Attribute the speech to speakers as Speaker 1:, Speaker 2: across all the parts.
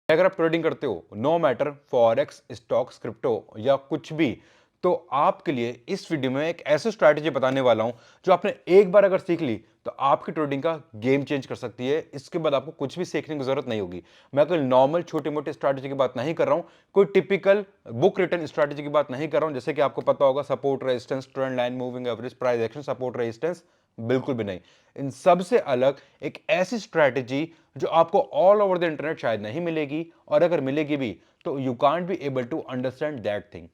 Speaker 1: अगर आप ट्रेडिंग करते हो, no matter forex, stocks, crypto या कुछ भी, तो आपके लिए इस वीडियो में एक ऐसी स्ट्रैटेजी बताने वाला हूं जो आपने एक बार अगर सीख ली तो आपकी ट्रेडिंग का गेम चेंज कर सकती है। इसके बाद आपको कुछ भी सीखने की जरूरत नहीं होगी। मैं कोई नॉर्मल छोटी मोटी स्ट्रैटेजी की बात नहीं कर रहा हूं, कोई टिपिकल बुक रिटर्न स्ट्रैटेजी की बात नहीं कर रहा हूं। जैसे कि आपको पता होगा support resistance, trend line, moving average, price action, support resistance, बिल्कुल भी नहीं। इन सबसे अलग एक ऐसी स्ट्रैटेजी जो आपको ऑल ओवर द इंटरनेट शायद नहीं मिलेगी, और अगर मिलेगी भी तो you can't be able to understand that thing.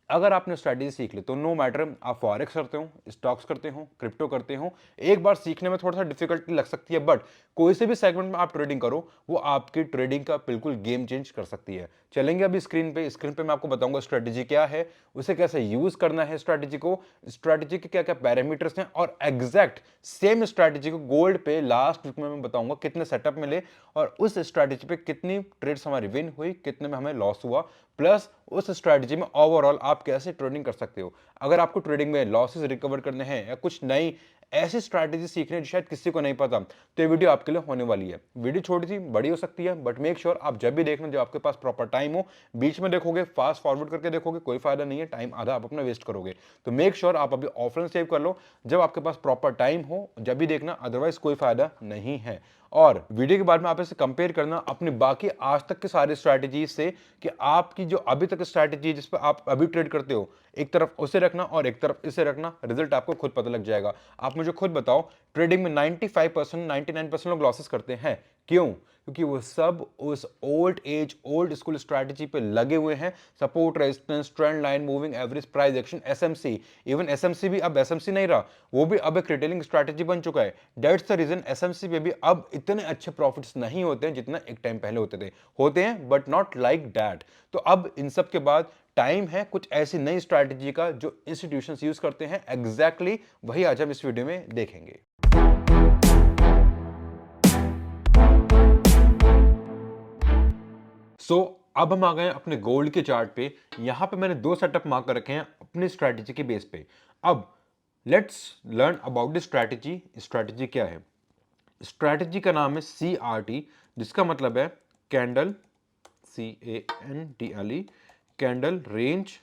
Speaker 1: अगर आपने स्ट्रैटेजी सीख ली तो नो मैटर आप फॉरेक्स करते हो, स्टॉक्स करते हो, क्रिप्टो करते हो, एक बार सीखने में थोड़ा सा डिफिकल्टी लग सकती है, बट कोई से भी सेगमेंट में आप ट्रेडिंग करो वो आपकी ट्रेडिंग का बिल्कुल गेम चेंज कर सकती है। चलेंगे अभी स्क्रीन पे मैं आपको बताऊंगा स्ट्रैटेजी क्या है, उसे कैसे यूज करना है, स्ट्रैटेजी के क्या क्या पैरामीटर्स हैं, और एग्जैक्ट सेम स्ट्रैटेजी को गोल्ड पे लास्ट वीक में मैं बताऊंगा कितने सेटअप मिले और उस स्ट्रैटेजी पे कितनी ट्रेड्स हमारी विन हुई, कितने में हमें लॉस हुआ, प्लस उस स्ट्रैटेजी में ओवरऑल आप कैसे ट्रेडिंग कर सकते हो। अगर आपको ट्रेडिंग में लॉसेस रिकवर करने हैं या कुछ नई ऐसी स्ट्रैटेजी सीखनी है जो शायद किसी को नहीं पता, तो ये वीडियो आपके लिए होने वाली है। वीडियो छोटी सी बड़ी हो सकती है, बट मेक श्योर आप जब भी देखना जब आपके पास प्रॉपर टाइम हो, बीच में देखोगे, फास्ट फॉरवर्ड करके देखोगे, कोई फायदा नहीं है, टाइम आधा आप अपना वेस्ट करोगे। तो मेक श्योर आप अभी ऑफलाइन सेव कर लो जब आपके पास प्रॉपर टाइम हो, जब भी देखना, अदरवाइज कोई फायदा नहीं है। और वीडियो के बाद में आप इसे कंपेयर करना अपनी बाकी आज तक के सारे स्ट्रैटेजी से, कि आपकी जो अभी तक स्ट्रैटेजी है जिस पर आप अभी ट्रेड करते हो, एक तरफ उसे रखना और एक तरफ इसे रखना, रिजल्ट आपको खुद पता लग जाएगा। आप मुझे खुद बताओ, ट्रेडिंग में 95% 99% लोग लॉसेस करते हैं, क्यों? क्योंकि वो सब उस ओल्ड स्कूल स्ट्रैटेजी पे लगे हुए हैं। Support resistance, trend line, moving average, price action, SMC. Even SMC भी अब एसएमसी नहीं रहा, वो भी अब एक रिटेलिंग स्ट्रैटेजी बन चुका है। दैट्स द रीजन एसएमसी पे भी अब इतने अच्छे प्रॉफिट्स नहीं होते हैं जितना एक टाइम पहले होते हैं बट नॉट लाइक दैट। तो अब इन सब के बाद टाइम है कुछ ऐसी नई स्ट्रैटेजी का जो इंस्टीट्यूशंस यूज करते हैं। एग्जैक्टली वही आज हम इस वीडियो में देखेंगे। अब हम आ गए अपने गोल्ड के चार्ट पे। यहां पे मैंने दो सेटअप मार्क कर रखे हैं अपनी स्ट्रैटेजी के बेस पे। अब let's learn about the strategy. Strategy क्या है? स्ट्रैटेजी का नाम है CRT, जिसका मतलब है candle, CANDLE, candle range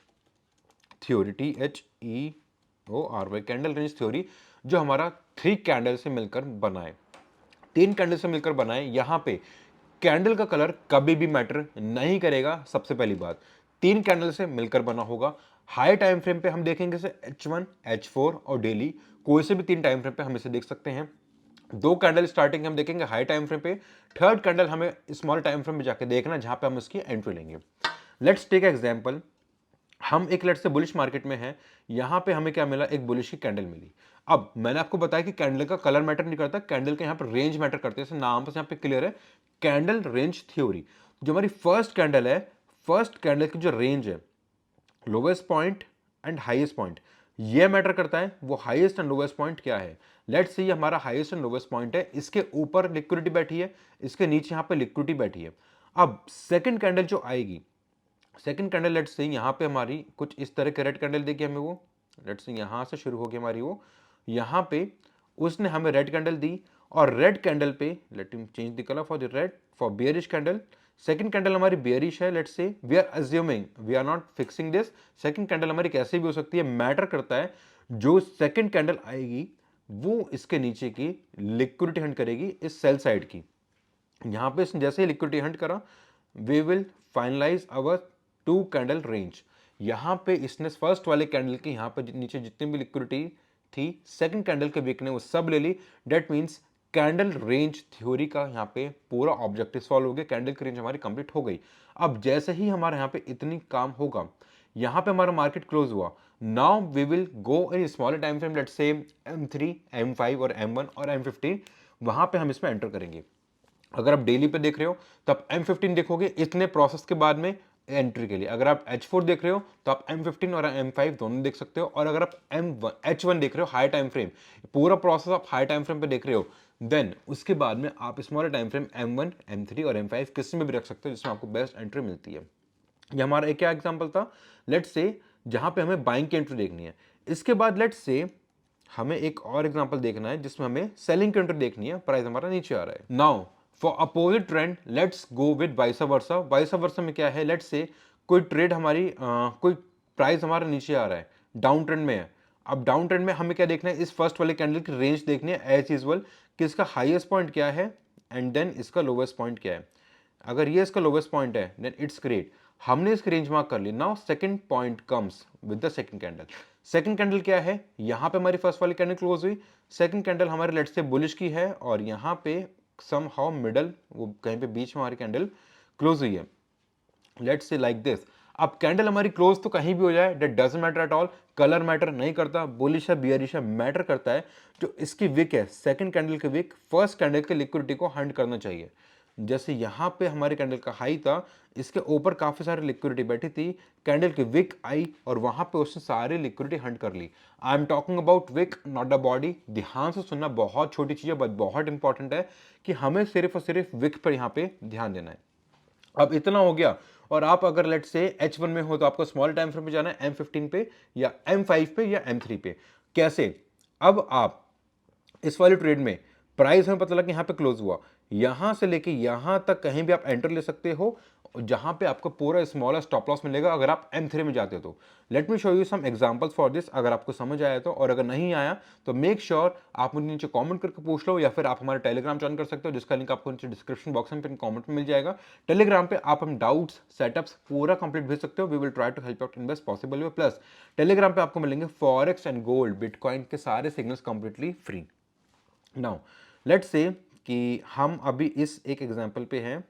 Speaker 1: theory, THEORY, candle range theory, जो हमारा 3 कैंडल से मिलकर बना है, 3 कैंडल से मिलकर बना है। यहां पे कैंडल का कलर कभी भी मैटर नहीं करेगा। सबसे पहली बात, 3 कैंडल से मिलकर बना होगा। हाई टाइम फ्रेम पे हम देखेंगे इसे H1, H4 और डेली, कोई से भी 3 टाइम फ्रेम पे हम इसे देख सकते हैं। 2 कैंडल स्टार्टिंग हम देखेंगे हाई टाइम फ्रेम पे, थर्ड कैंडल हमें स्मॉल टाइम फ्रेम में जाके देखना जहां पे हम इसकी एंट्री लेंगे। लेट्स टेक एग्जांपल, हम एक लेट से बुलिश मार्केट में हैं, यहां पे हमें क्या मिला? एक बुलिश की कैंडल मिली। अब मैंने आपको बताया कि कैंडल का कलर मैटर नहीं करता, कैंडल के यहां पर रेंज मैटर करते हैं। नाम पर यहां पे क्लियर है, कैंडल रेंज थ्योरी। जो हमारी फर्स्ट कैंडल है, फर्स्ट कैंडल की जो रेंज है, lowest point and highest point, ये मैटर करता है। वो हाईएस्ट एंड लोवेस्ट पॉइंट क्या है? लेट्स से ये हमारा हाईएस्ट एंड लोवेस्ट पॉइंट है, इसके ऊपर लिक्विडिटी बैठी है, इसके नीचे यहां पे लिक्विडिटी बैठी है। अब सेकंड कैंडल जो आएगी, सेकंड कैंडल लेट्स से यहां पे हमारी कुछ इस तरह के रेड कैंडल देखिए हमें, वो लेट्स से यहां से शुरू होगी हमारी, वो यहां पे उसने हमें रेड कैंडल दी, और रेड कैंडल पे let me change the colour for the red, for bearish candle. Second candle हमारी बेयरिश है, let's say we are assuming, we are not fixing this. Second candle हमारी कैसे भी हो सकती है, मैटर करता है जो सेकंड कैंडल आएगी वो इसके नीचे की लिक्विडिटी हंट करेगी, इस सेल साइड की। यहां पे जैसे ही लिक्विडिटी हंट करा, we will finalise our 2 candle range. यहां पे इसने फर्स्ट वाले कैंडल की यहां पे नीचे जितनी भी लिक्विडिटी थी, सेकंड कैंडल के वीक ने वो सब ले ली। That means candle range theory का यहां पे पूरा ऑब्जेक्टिव सॉल्व हो गया, कैंडल की रेंज हमारी कंप्लीट हो गई। अब जैसे ही हमारे यहां पे इतनी काम होगा, यहां पे हमारा मार्केट क्लोज हुआ, now we will go in smaller time frame, let's say M3, M5 और M1 और M15, वहां पे हम इसमें एंटर करेंगे। अगर आप डेली पे देख रहे हो तो आप M15 देखोगे इतने प्रोसेस के बाद में एंट्री के लिए। अगर आप H4 देख रहे हो तो आप M15 और M5 दोनों देख सकते हो। और अगर आप H1 देख रहे हो, हाई टाइम फ्रेम, पूरा प्रोसेस आप हाई टाइम फ्रेम पे देख रहे हो, देन उसके बाद में आप smaller time frame M1, M3 और M5 किसी में भी रख सकते हो जिसमें आपको बेस्ट एंट्री मिलती है। ये हमारा एक क्या एग्जाम्पल था, लेट्स से जहां पे हमें बाइंग की एंट्री देखनी है। इसके बाद लेट्स से हमें एक और एग्जांपल देखना है जिसमें हमें सेलिंग की एंट्री देखनी है, प्राइस हमारा नीचे आ रहा है। Now for opposite trend let's go with vice versa. Vice versa में क्या है, लेट्स से कोई ट्रेड हमारी कोई प्राइस हमारा नीचे आ रहा है, डाउन ट्रेंड में है। अब डाउन ट्रेंड में हमें क्या देखना है, इस फर्स्ट वाले कैंडल की रेंज देखनी है एज यूजुअल कि इसका हाईएस्ट पॉइंट क्या है एंड देन इसका लोवेस्ट पॉइंट क्या है। अगर ये इसका लोवेस्ट पॉइंट है देन इट्स ग्रेट, हमने इसकी रेंज मार्क कर ली। Now second point comes with the second candle. Second candle क्या है, यहां पे हमारी फर्स्ट वाली कैंडल क्लोज हुई, सेकंड कैंडल हमारे लेट्स से बुलिश की है और यहां पे सम हाउ मिडल, वो कहीं पे बीच में हमारी कैंडल क्लोज हुई है, लेट्स से लाइक दिस। अब कैंडल हमारी क्लोज तो कहीं भी हो जाए, that doesn't matter at all, colour matter नहीं करता, बुलिश है बियरिश है, मैटर करता है जो इसकी विक है, सेकंड कैंडल की विक फर्स्ट कैंडल के लिक्विडिटी को हंट करना चाहिए। जैसे यहाँ पे हमारे कैंडल का हाई था, इसके ऊपर काफी सारी लिक्विडिटी बैठी थी, कैंडल की विक आई और वहां पे उसने सारी लिक्विडिटी हंट कर ली। I am talking about wick not the body. ध्यान से सुनना, बहुत छोटी चीज है बट बहुत इंपॉर्टेंट है कि हमें सिर्फ और सिर्फ विक पर यहाँ पे ध्यान देना है। अब इतना हो गया, और आप अगर लेट से H1 में हो तो आपको स्मॉल टाइम फ्रेम पे जाना है, M15 पे या M5 पे या M3 पे। कैसे, अब आप इस वाली ट्रेड में प्राइस हमें पता लगा कि यहां पे क्लोज हुआ, यहां से लेके यहां तक कहीं भी आप एंटर ले सकते हो जहां पे आपको पूरा स्मॉलर स्टॉप लॉस मिलेगा अगर आप M3 में जाते हो तो। Let me show you some examples for this, अगर आपको समझ आया तो, और अगर नहीं आया तो मेक श्योर आप मुझे नीचे कमेंट करके पूछ लो, या फिर आप हमारे टेलीग्राम ज्वाइन कर सकते हो जिसका लिंक आपको नीचे डिस्क्रिप्शन बॉक्स में कमेंट में मिल जाएगा। टेलीग्राम पे आप हम डाउट्स सेटअप्स पूरा कंप्लीट भेज सकते हो, we will try to help out in best possible way. Plus Telegram पे आपको मिलेंगे फॉरेक्स एंड गोल्ड बिटकॉइन के सारे signals completely free. Now let's say कि हम अभी इस एक एग्जांपल पे हैं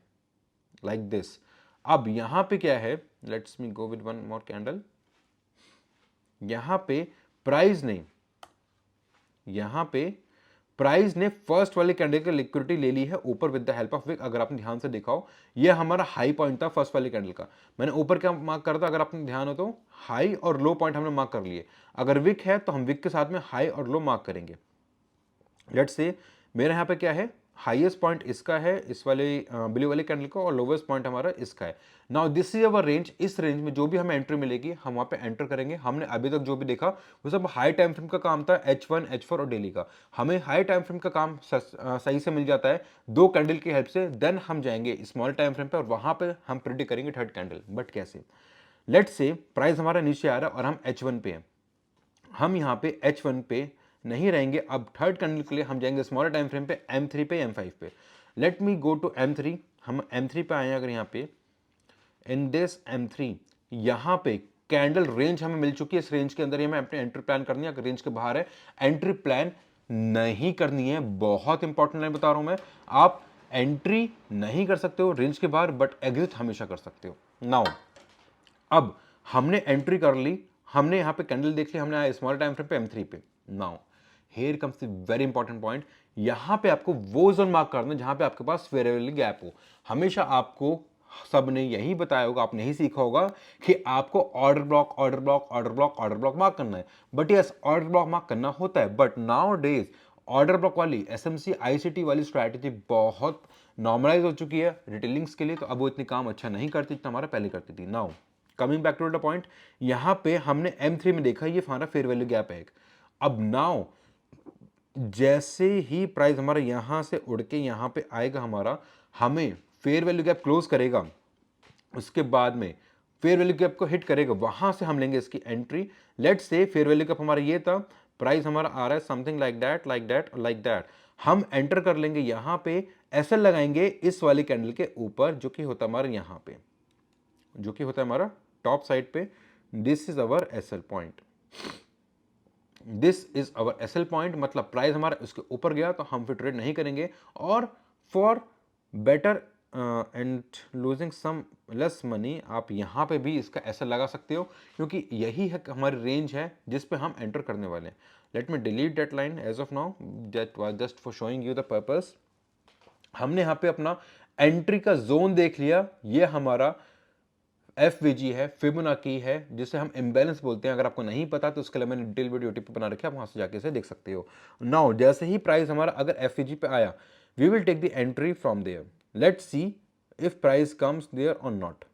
Speaker 1: लाइक दिस। अब यहां पे क्या है, let's me go with one more candle. यहां पे प्राइस ने फर्स्ट वाले कैंडल की लिक्विडिटी ले ली है ऊपर with the help of wick. अगर आपने ध्यान से देखा हो, ये हमारा हाई पॉइंट था फर्स्ट वाले कैंडल का, मैंने ऊपर क्या मार्क करा था, अगर आपने ध्यान हो तो हाई और लो पॉइंट हमने मार्क कर लिए। अगर विक है तो हम विक के साथ में हाई और लो मार्क करेंगे। लेट्स से मेरे यहाँ पे क्या है, हाईएस्ट पॉइंट इसका है इस वाले ब्लू वाले कैंडल का, और लोवेस्ट पॉइंट हमारा इसका है। Now this is our range, इस रेंज में जो भी हमें एंट्री मिलेगी हम वहाँ पे एंटर करेंगे। हमने अभी तक जो भी देखा वो सब हाई टाइम फ्रेम का काम था, H1 H4 और डेली का। हमें हाई टाइम फ्रेम का काम सही से मिल जाता है दो कैंडल की हेल्प से, देन हम जाएंगे स्मॉल टाइम फ्रेम पे और वहां पे हम प्रिडिक्ट करेंगे थर्ड कैंडल। बट कैसे, लेट्स से प्राइस हमारा नीचे आ रहा है और हम H1 पे हैं, हम यहाँ पे H1 पे नहीं रहेंगे, अब थर्ड कैंडल के लिए हम जाएंगे स्मॉलर टाइम फ्रेम पे M3 पे M5 पे। Let me go to M3, हम M3 पे आए हैं। अगर यहाँ पे इन दिस M3 यहाँ पे कैंडल रेंज हमें मिल चुकी है, इस रेंज के अंदर ही हमें अपनी एंट्री प्लान करनी है। अगर रेंज के बाहर है एंट्री प्लान नहीं करनी है। बहुत इंपॉर्टेंट लाइन बता रहा हूं मैं, आप एंट्री नहीं कर सकते हो रेंज के बाहर बट एग्जिट हमेशा कर सकते हो। नाउ अब हमने एंट्री कर ली, हमने यहां पे कैंडल देख ली, हमने आया स्मॉल टाइम फ्रेम पे M3 पे। Now here comes the very important point, यहां पे आपको वो जोन मार्क करना है जहां पे आपके पास फेयर वैल्यू गैप हो। हमेशा आपको सबने यही बताया होगा, आपने यही सीखा होगा कि आपको order block order block order block order block mark करना है। But yes, order block mark करना होता है, but now days order block वाली एसएमसी आईसीटी वाली स्ट्रैटेजी बहुत नॉर्मलाइज हो चुकी है रिटेलिंग्स के लिए, तो अब वो इतनी काम अच्छा नहीं करती जितना हमारा पहले करती थी। Now coming back to the point, यहां पे हमने M3 में देखा ये हमारा फेयर वैल्यू गैप है एक। अब नाउ जैसे ही प्राइस हमारा यहां से उड़ के यहां पे आएगा, हमारा हमें फेयर वैल्यू गैप क्लोज करेगा, उसके बाद में फेयर वैल्यू गैप को हिट करेगा, वहां से हम लेंगे इसकी entry. Let's say fair value gap हमारा ये था, प्राइस हमारा आ रहा है something like that like that like that, हम एंटर कर लेंगे यहां पे, एसएल लगाएंगे इस वाली कैंडल के ऊपर जो कि होता हमारा यहां पे, जो कि होता है हमारा टॉप साइड पे। This is our SL point, this is our SL point, मतलब प्राइस हमारा उसके ऊपर गया तो हम फिर ट्रेड नहीं करेंगे, और for better and losing some less money आप यहाँ पे भी इसका एसएल लगा सकते हो, क्योंकि यही है हमारी रेंज है जिस पे हम एंटर करने वाले हैं। Let me delete that line as of now, that was just for showing you the purpose. हमने यहाँ पे अपना एंट्री का जोन देख लिया, ये हमारा FVG है, फिबोनाची है, जिसे हम इम्बैलेंस बोलते हैं। अगर आपको नहीं पता तो उसके लिए मैंने डिटेल वीडियो यूट्यूब पे बना रखा है, आप वहां से जाके इसे देख सकते हो। नाउ जैसे ही प्राइस हमारा अगर FVG पे आया, we will take the entry from there. Let's see if price comes there or not.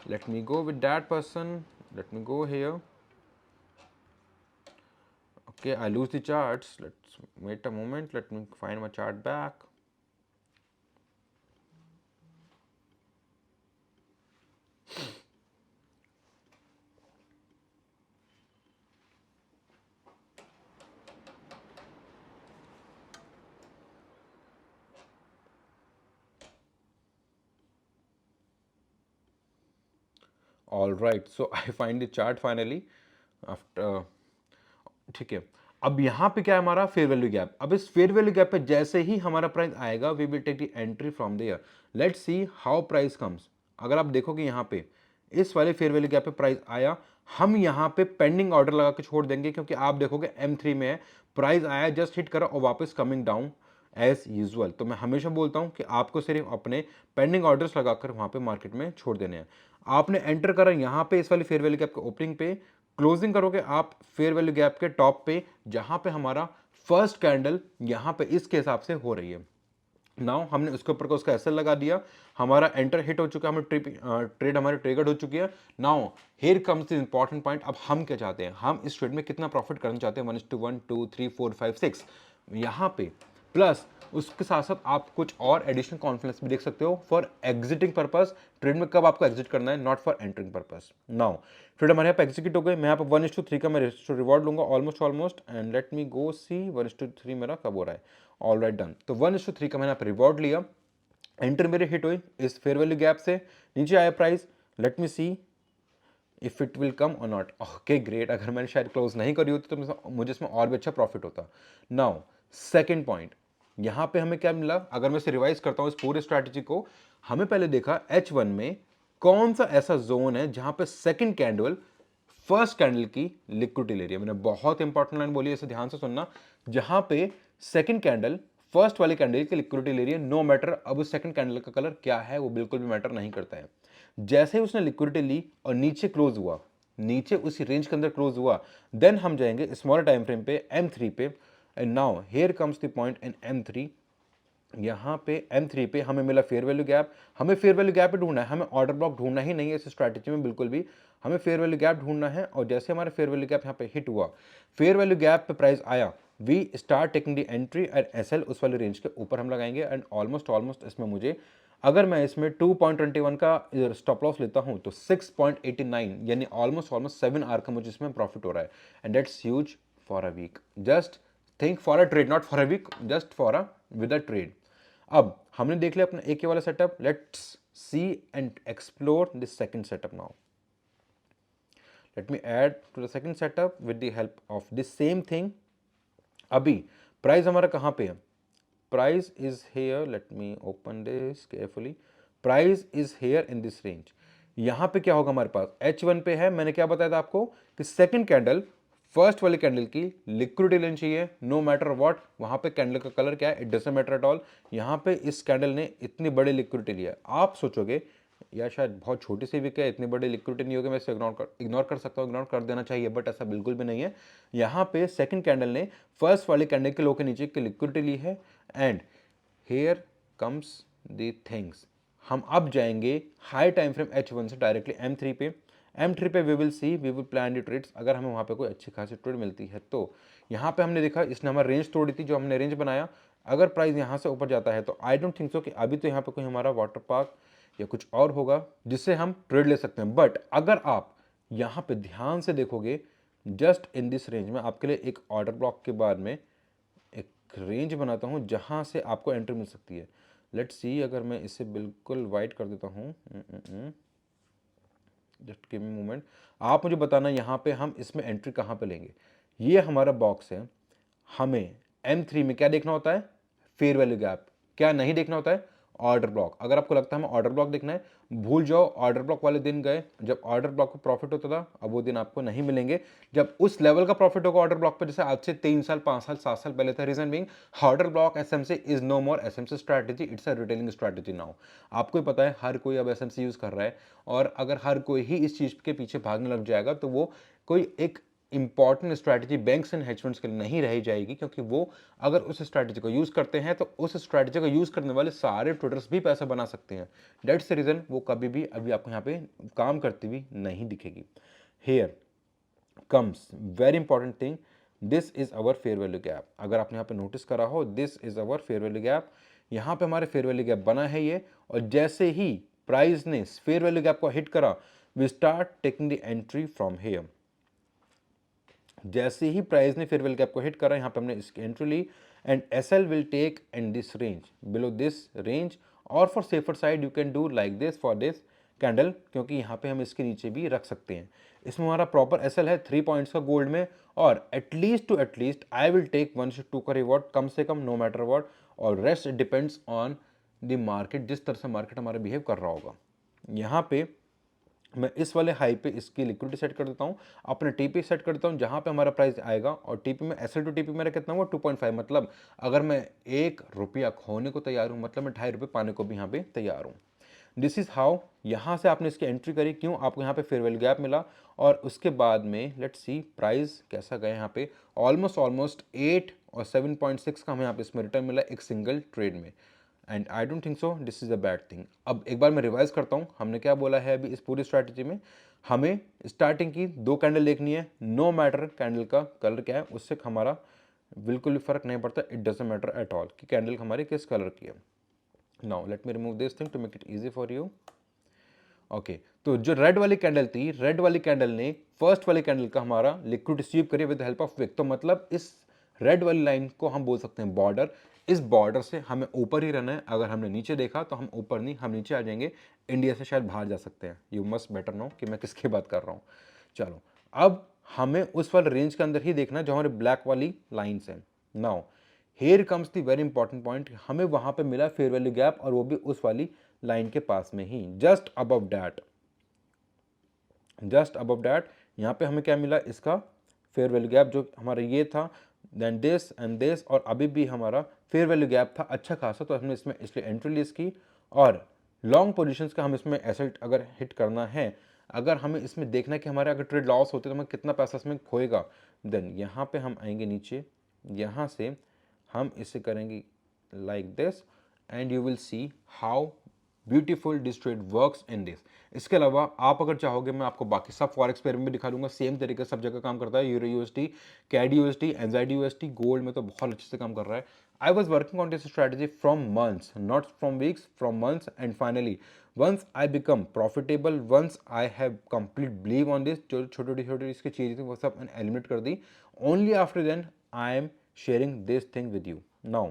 Speaker 1: Let me go with that person, let me go here. Okay, I lose the charts. Let's wait a moment. Let me find my chart back. All right, so I find the chart finally after. ठीक है, अब यहाँ पे क्या है हमारा fair value gap. अब इस फेयर वैल्यू गैप पे जैसे ही हमारा प्राइस आएगा we will take the entry from there. Let's see how price comes. अगर आप देखोगे यहाँ पे इस वाले फेयर वैल्यू गैप पे प्राइस आया, हम यहाँ पे पेंडिंग ऑर्डर लगा के छोड़ देंगे क्योंकि आप देखोगे M3 में है, प्राइस आया जस्ट हिट करा और वापस कमिंग डाउन एज यूजुअल। तो मैं हमेशा बोलता हूँ कि आपको सिर्फ अपने पेंडिंग ऑर्डर्स लगाकर वहाँ पे मार्केट में छोड़ देने हैं। आपने एंटर करा यहाँ पे इस वाली फेयर वैल्यू गैप के ओपनिंग पे, क्लोजिंग करोगे आप फेयर वैल्यू गैप के टॉप पे जहां पे हमारा फर्स्ट कैंडल यहां पे इसके हिसाब से हो रही है। नाउ हमने उसके ऊपर का उसका एसएल लगा दिया, हमारा एंटर हिट हो चुका है, हमें ट्रेड हमारी ट्रिगर्ड हो चुकी है। Now here comes the important point. अब हम क्या चाहते हैं, हम इस ट्रेड में कितना प्रॉफिट करना चाहते हैं, 1:1 2 3 4 5 6 यहाँ पे, प्लस उसके साथ साथ आप कुछ और एडिशनल कॉन्फिडेंस भी देख सकते हो फॉर एग्जिटिंग पर्पस। ट्रेड में कब आपको एग्जिट करना है, not for entering purpose. Now trade हमारे यहाँ पे एग्जीक्यूट हो गए, मैं यहाँ पे 1:3 का मैं रिवॉर्ड लूंगा ऑलमोस्ट एंड लेट मी गो सी 1:3 मेरा कब हो रहा है। ऑल राइट डन, तो 1:3 का मैंने यहाँ पे रिवॉर्ड लिया, एंटर मेरे हिट हुई इस फेयर वैल्यू गैप से, नीचे आया price, let me see if it will come और नॉट। ओके ग्रेट, अगर मैंने शायद क्लोज नहीं करी होती तो मुझे इसमें और भी अच्छा प्रॉफिट होता। नाउ सेकेंड पॉइंट, यहाँ पे हमें क्या मिला, अगर मैं इसे रिवाइज करता हूँ इस पूरे स्ट्रैटेजी को, हमें पहले देखा H1 में कौन सा ऐसा जोन है जहां पे सेकंड कैंडल फर्स्ट कैंडल की लिक्विडिटी ले रही है। मैंने बहुत इंपॉर्टेंट लाइन बोली है, इसे ध्यान से सुनना। जहां पे सेकंड कैंडल फर्स्ट वाली कैंडल की लिक्विडिटी ले रही है, नो मैटर अब उस सेकंड कैंडल का कलर क्या है वो बिल्कुल भी मैटर नहीं करता है। जैसे ही उसने लिक्विडिटी ली और नीचे क्लोज हुआ, नीचे उसी रेंज के अंदर क्लोज हुआ, देन हम जाएंगे स्मॉलर टाइम फ्रेम पे M3 पे। And now here comes the point in M3, यहाँ पे M3 पे हमें मिला फेयर वैल्यू गैप। हमें फेयर वैल्यू गैप पे ढूंढना है, हमें ऑर्डर ब्लॉक ढूंढना ही नहीं है इस स्ट्रैटेजी में बिल्कुल भी, हमें फेयर वैल्यू गैप ढूंढना है। और जैसे हमारे फेयर वैल्यू गैप यहाँ पे हिट हुआ, फेयर वैल्यू गैप पे प्राइस आया, we start taking the entry at SL उस वाले रेंज के ऊपर हम लगाएंगे। एंड ऑलमोस्ट इसमें मुझे, अगर मैं इसमें 2.21 का स्टॉप लॉस लेता हूं तो 6.89 यानी ऑलमोस्ट 7 आवर का मुझे इसमें प्रॉफिट हो रहा है। And that's huge for a week. Just think for a trade, not for a week, just for a with a trade. अब हमने देख लिया अपना एक वाला setup, let's see and explore this second setup now. Let me add to the second setup with the help of this same thing. अभी price हमारा कहां पे है, price is here, let me open this carefully, price is here in this range. यहां पे क्या होगा, हमारे पास H1 पे है, मैंने क्या बताया था आपको कि सेकंड कैंडल फर्स्ट वाली कैंडल की लिक्विडिटी लेनी चाहिए नो मैटर व्हाट। वहां पे कैंडल का कलर क्या है, it doesn't matter at all. यहां पे इस कैंडल ने इतनी बड़ी लिक्विडिटी लिया, आप सोचोगे या शायद बहुत छोटी सी भी क्या इतनी बड़ी लिक्विडिटी नहीं होगी, मैं इसे इग्नोर कर सकता हूँ, इग्नोर कर देना चाहिए, बट ऐसा बिल्कुल भी नहीं है। यहाँ पे सेकंड कैंडल ने फर्स्ट वाली कैंडल के लो के नीचे की लिक्विडिटी ली है। And here comes the things, हम अब जाएंगे हाई टाइम फ्रेम H1 से डायरेक्टली M3 पे। M3 पे we will see, we will plan the trades, अगर हमें वहाँ पे कोई अच्छी खासी ट्रेड मिलती है तो। यहाँ पे हमने देखा इसने हमारा रेंज तोड़ी थी, जो हमने रेंज बनाया, अगर प्राइस यहाँ से ऊपर जाता है तो आई डोंट थिंक सो कि अभी तो यहाँ पे कोई हमारा वाटर पार्क या कुछ और होगा जिससे हम ट्रेड ले सकते हैं। बट अगर आप यहाँ पे ध्यान से देखोगे, जस्ट इन दिस रेंज में आपके लिए एक ऑर्डर ब्लॉक के बाद में एक रेंज बनाता हूँ जहाँ से आपको एंट्री मिल सकती है। लेट्स सी, अगर मैं इसे बिल्कुल वाइट कर देता हूँ, जस्ट गिव मी मोमेंट, आप मुझे बताना यहाँ पे हम इसमें एंट्री कहाँ पे लेंगे। ये हमारा बॉक्स है, हमें M3 में क्या देखना होता है, फेयर वैल्यू गैप, क्या नहीं देखना होता है, ऑर्डर ब्लॉक। अगर आपको लगता है हमें ऑर्डर ब्लॉक देखना है, भूल जाओ, ऑर्डर ब्लॉक वाले दिन गए जब ऑर्डर ब्लॉक को प्रॉफिट होता था, अब वो दिन आपको नहीं मिलेंगे जब उस लेवल का प्रॉफिट होगा ऑर्डर ब्लॉक पे जैसे आज से 3 साल 5 साल 7 साल पहले था। Reason being order block SMC is no more SMC strategy, it's a retailing strategy now. आपको ही पता है हर कोई अब एसएमसी यूज कर रहा है, और अगर हर कोई ही इस चीज के पीछे भागने लग जाएगा तो वो कोई एक important strategy banks and hedge funds के लिए नहीं रह जाएगी, क्योंकि वो अगर उस स्ट्रैटेजी को यूज करते हैं तो उस स्ट्रैटेजी को यूज करने वाले सारे ट्रेडर्स भी पैसा बना सकते हैं। दैट्स द रीजन वो कभी भी अभी आपको यहाँ पे काम करती हुई नहीं दिखेगी। Here comes very important thing, this is our fair value gap. अगर आपने यहाँ पे नोटिस करा हो, this is our fair value gap, यहाँ पे हमारे फेयर वैल्यू गैप बना है ये, और जैसे ही प्राइस ने फेयर वैल्यू गैप को हिट करा, we start taking the entry from here. जैसे ही प्राइस ने फेयर वैल्यू गैप को हिट करा, यहाँ पे हमने इसकी एंट्री ली, and SL will take in this range, below this range, और for safer side you can do like this for this candle, क्योंकि यहाँ पे हम इसके नीचे भी रख सकते हैं। इसमें हमारा प्रॉपर एसएल है 3 पॉइंट्स का गोल्ड में, और एटलीस्ट आई विल टेक 1/2 का रिवॉर्ड, कम से कम, नो मैटर वॉट, और rest depends on the market, जिस तरह से मार्केट हमारा बिहेव कर रहा होगा। यहाँ पे मैं इस वाले हाई पे इसकी लिक्विडिटी सेट कर देता हूँ, अपने टीपी सेट कर देता हूँ जहाँ पे हमारा प्राइस आएगा, और टीपी में एसएल टू टीपी मेरा कितना हुआ 2.5, मतलब अगर मैं 1 रुपया खोने को तैयार हूँ, मतलब मैं 2.5 रुपये पाने को भी यहाँ पे तैयार हूँ। दिस इज़ हाउ, यहाँ से आपने इसकी एंट्री करी, क्यों आपको यहाँ पे फेयर वैल्यू गैप मिला, और उसके बाद में लेट्स सी प्राइस कैसा गया यहाँ पे, ऑलमोस्ट 8 और 7.6 का हमें यहाँ पे इसमें रिटर्न मिला एक सिंगल ट्रेड में, and I don't think so this is a bad thing. अब एक बार मैं रिवाइज करता हूँ, हमने क्या बोला है अभी इस पूरी स्ट्रैटेजी में, हमें स्टार्टिंग की 2 कैंडल देखनी है, नो मैटर कैंडल का कलर क्या है, उससे हमारा बिल्कुल भी फर्क नहीं पड़ता, it doesn't matter at all कि कैंडल हमारी किस कलर की है। Now let me remove this thing to make it easy for you. Okay, तो जो रेड वाली कैंडल थी, रेड वाली कैंडल ने फर्स्ट वाली कैंडल का हमारा लिक्विड स्वीप करिए विद हेल्प ऑफ विक, तो मतलब इस रेड वाली लाइन को हम बोल सकते हैं बॉर्डर। इस बॉर्डर से हमें ऊपर ही रहना है, अगर हमने नीचे देखा तो हम ऊपर नहीं, हम नीचे आ जाएंगे, इंडिया से शायद बाहर जा सकते हैं। यू मस्ट बेटर नो कि मैं किसकी बात कर रहा हूँ। चलो, अब हमें उस वाले रेंज के अंदर ही देखना है जो हमारे ब्लैक वाली लाइन्स हैं। Now here comes the very important point, हमें वहां पे मिला फेयर वैल्यू गैप, और वो भी उस वाली लाइन के पास में ही, just above that, just above that. यहाँ पे हमें क्या मिला, इसका फेयर वैल्यू गैप जो हमारा ये था, देन दिस एंड दिस, और अभी भी हमारा फेयर वैल्यू गैप था अच्छा खासा, तो हमने इसमें इसलिए एंट्री ली इसकी, और लॉन्ग पोजीशंस का हम इसमें एसेट अगर हिट करना है, अगर हमें इसमें देखना है कि हमारे अगर ट्रेड लॉस होते तो हमें कितना पैसा इसमें खोएगा, देन यहाँ पे हम आएंगे नीचे, यहाँ से हम इसे करेंगे like this, and you will see how beautiful this trade works in this. इसके अलावा आप अगर चाहोगे मैं आपको बाकी सब फॉरेक्स पेयर में भी दिखा दूंगा, सेम तरीके से सब जगह काम करता है, euro USD, CAD USD, NZD USD, gold में तो बहुत अच्छे से काम कर रहा है। I was working on this strategy from months, not from weeks, from months, and finally once I become profitable, once I have complete believe on this, जो छोटी छोटी इसकी चीज़ें थी वो सब एलिमिनेट कर दी, only after then I am sharing this thing with you. Now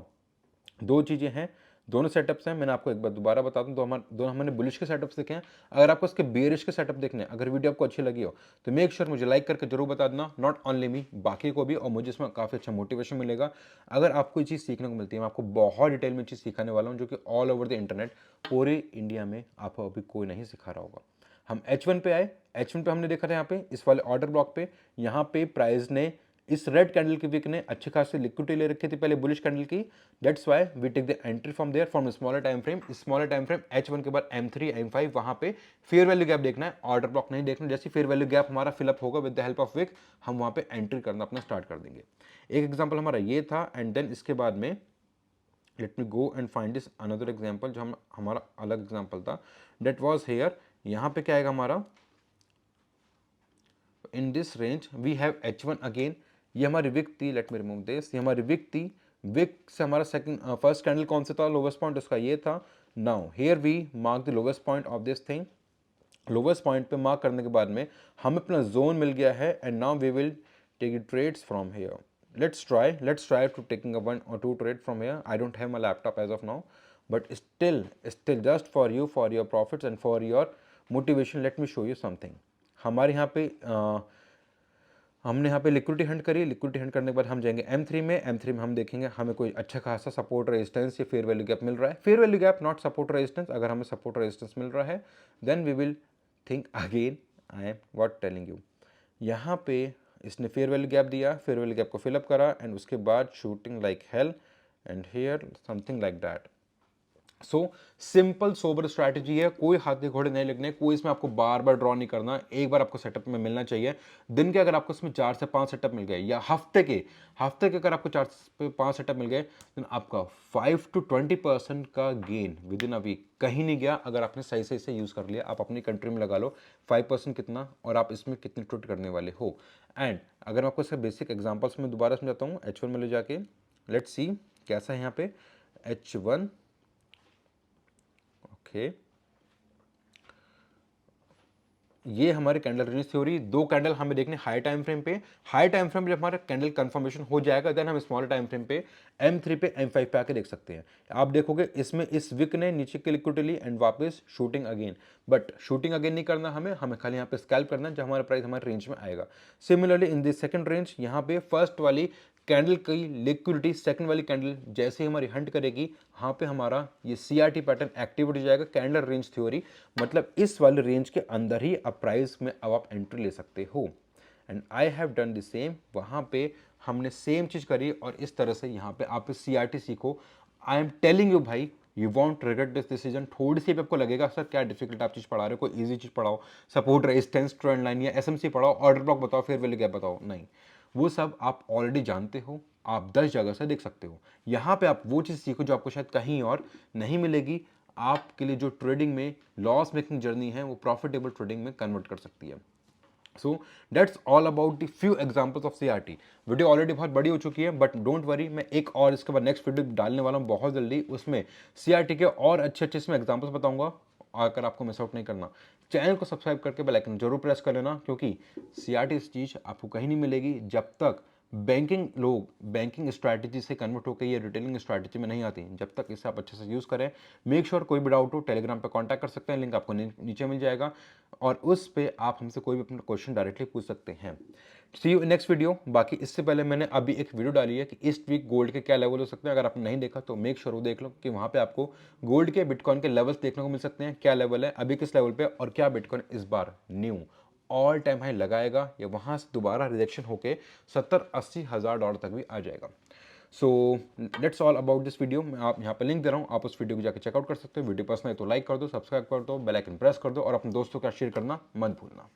Speaker 1: 2 चीज़ें हैं, दोनों सेटअप्स हैं, मैंने आपको एक बार दोबारा बता दूं, दोनों हमने बुलिश के सेटअप्स देखे हैं। अगर आपको इसके बेरिश के सेटअप देखने हैं, अगर वीडियो आपको अच्छी लगी हो तो मेक श्योर मुझे लाइक करके जरूर बता देना, नॉट ओनली मी, बाकी को भी, और मुझे इसमें काफ़ी अच्छा मोटिवेशन मिलेगा। अगर आपको ये चीज़ सीखने को मिलती है, मैं आपको बहुत डिटेल में चीज़ सिखाने वाला हूँ, जो कि ऑल ओवर द इंटरनेट, पूरे इंडिया में आपको अभी कोई नहीं सिखा रहा होगा। हम H1 पे आए, H1 पे हमने देखा था यहाँ पे इस वाले ऑर्डर ब्लॉक पे, यहाँ पे प्राइस ने इस रेड कैंडल के वीक ने अच्छे खासे लिक्विडिटी ले रखी थी पहले बुलिश कैंडल की, that's why we take the entry from there from smaller time frame. Smaller time frame H1 के बाद M3 M5, वहां पे फेयर वैल्यू गैप देखना है, ऑर्डर ब्लॉक नहीं देखना। जैसे फेयर वैल्यू गैप हमारा फिलअप होगा with the help of wick, हम वहां पे एंट्री करना अपना स्टार्ट कर देंगे। एक एग्जाम्पल हमारा ये था, एंड देन इसके बाद में late me go and find this another example, जो हमारा अलग एग्जाम्पल था, डेट वॉज हेयर। यहाँ पे क्या आएगा हमारा, in this range we have H1 again, ये हमारी विक थी, लेट मी रिमूव दिस, ये हमारी विक थी, विक से हमारा सेकंड फर्स्ट कैंडल कौन सा था, लोवेस्ट पॉइंट उसका ये था। Now here we mark the lowest point of this thing, lowest point पे मार्क करने के बाद में हमें अपना जोन मिल गया है, and now we will take trades from here. let's try to taking a 1 or 2 trade from here. I don't have my laptop as of now, but still just for you, for your profits and for your motivation, let me show you something. हमारे यहाँ पे हमने यहाँ पे liquidity Hunt करी, liquidity Hunt करने के बाद हम जाएंगे M3 में, M3 में हम देखेंगे हमें कोई अच्छा खासा सपोर्ट रेजिस्टेंस या फेयर वैल्यू गैप मिल रहा है, fair value gap not support resistance. अगर हमें सपोर्ट रेजिस्टेंस मिल रहा है then we will think again, I am what telling you. यहाँ पे इसने फेयर वैल्यू गैप दिया, फेयर वैल्यू गैप को फिलअप करा, एंड उसके बाद shooting like hell, and here something like that. So simple sober strategy है, कोई हाथी घोड़े नहीं लगने, कोई इसमें आपको बार बार ड्रॉ नहीं करना, एक बार आपको सेटअप में मिलना चाहिए। दिन के अगर आपको इसमें 4 से 5 सेटअप मिल गए, या हफ्ते के अगर आपको 4 से 5 सेटअप मिल गए, तो आपका 5 to 20% का gain within a week कहीं नहीं गया अगर आपने सही सही से यूज़ कर लिया। आप अपनी कंट्री में लगा लो 5% कितना, और आप इसमें कितने ट्रेड करने वाले हो। एंड अगर मैं आपको इसका बेसिक एग्जाम्पल्स में दोबारा समझाता हूँ, H1 में ले जाके लेट्स सी कैसा है यहाँ पे H1। ओके, ये हमारे कैंडल रेंज थ्योरी, दो कैंडल हमें देखने हाई टाइम फ्रेम पे। हाई टाइम फ्रेम पे जब हमारा कैंडल कंफर्मेशन हो जाएगा, देन हम स्मॉल टाइम फ्रेम पे M3 पे M5 पे आके देख सकते हैं। आप देखोगे इसमें इस विक ने नीचे की लिक्विडिटी ली एंड वापस shooting again, but shooting again नहीं करना हमें, खाली यहाँ पे स्कैल्प करना है जब हमारा प्राइस हमारे रेंज में आएगा। Similarly in this second range, यहाँ पे फर्स्ट वाली कैंडल की लिक्विडिटी सेकंड वाली कैंडल जैसे ही हमारी हंट करेगी, यहाँ पे हमारा ये CRT पैटर्न एक्टिवेट हो जाएगा। कैंडल रेंज थ्योरी मतलब इस वाले रेंज के अंदर ही अब प्राइस में अब आप एंट्री ले सकते हो। And I have done the same, वहाँ पे हमने सेम चीज़ करी, और इस तरह से यहाँ पे आप CRT सीखो। आई एम टेलिंग यू भाई, you want regret this decision. थोड़ी सी भी आपको लगेगा सर क्या डिफिकल्ट आप चीज़ पढ़ा रहे हो, कोई ईजी चीज़ पढ़ाओ, सपोर्ट रेजिस्टेंस ट्रेंड लाइन या SMC पढ़ाओ, ऑर्डर ब्लॉक बताओ, फिर वैल्यू गैप बताओ, नहीं, वो सब आप ऑलरेडी जानते हो, आप 10 जगह से देख सकते हो। यहाँ पे आप वो चीज़ सीखो जो आपको शायद कहीं और नहीं मिलेगी। आपके लिए जो ट्रेडिंग में लॉस मेकिंग जर्नी है वो प्रॉफिटेबल ट्रेडिंग में कन्वर्ट कर सकती है। So that's all about the few examples of CRT। Video already बहुत बड़ी हो चुकी है, बट डोंट वरी, मैं एक और इसके बाद नेक्स्ट वीडियो डालने वाला हूँ बहुत जल्दी, उसमें CRT के और अच्छे अच्छे इसमें एग्जांपल्स बताऊंगा। अगर आपको मिस आउट नहीं करना, चैनल को सब्सक्राइब करके बेल आइकन जरूर प्रेस कर लेना, क्योंकि CRT इस चीज़ आपको कहीं नहीं मिलेगी जब तक बैंकिंग स्ट्रैटेजी से कन्वर्ट होकर ये रिटेलिंग स्ट्रैटेजी में नहीं आती, जब तक इसे आप अच्छे से यूज़ करें। मेक श्योर कोई भी डाउट हो टेलीग्राम पे कांटेक्ट कर सकते हैं, लिंक आपको नीचे मिल जाएगा, और उस पे आप हमसे कोई भी अपना क्वेश्चन डायरेक्टली पूछ सकते हैं। सी यू नेक्स्ट वीडियो। बाकी इससे पहले मैंने अभी एक वीडियो डाली है कि इस वीक गोल्ड के क्या लेवल हो सकते हैं, अगर आपने नहीं देखा तो मेक श्योर वो देख लो, कि वहाँ पे आपको गोल्ड के बिटकॉइन के लेवल्स देखने को मिल सकते हैं, क्या लेवल है अभी किस लेवल पे, और क्या बिटकॉइन इस बार न्यू ऑल टाइम हाई लगाएगा, या वहाँ से दोबारा रिजेक्शन होके 70-80 हज़ार डॉलर तक भी आ जाएगा। So let's all about this video. मैं आप यहाँ पे लिंक दे रहा हूँ, आप उस वीडियो को जाकर चेकआउट कर सकते हो। वीडियो पसंद है तो लाइक कर दो, सब्सक्राइब कर दो, बेल आइकन प्रेस कर दो, और अपने दोस्तों का शेयर करना मत भूलना।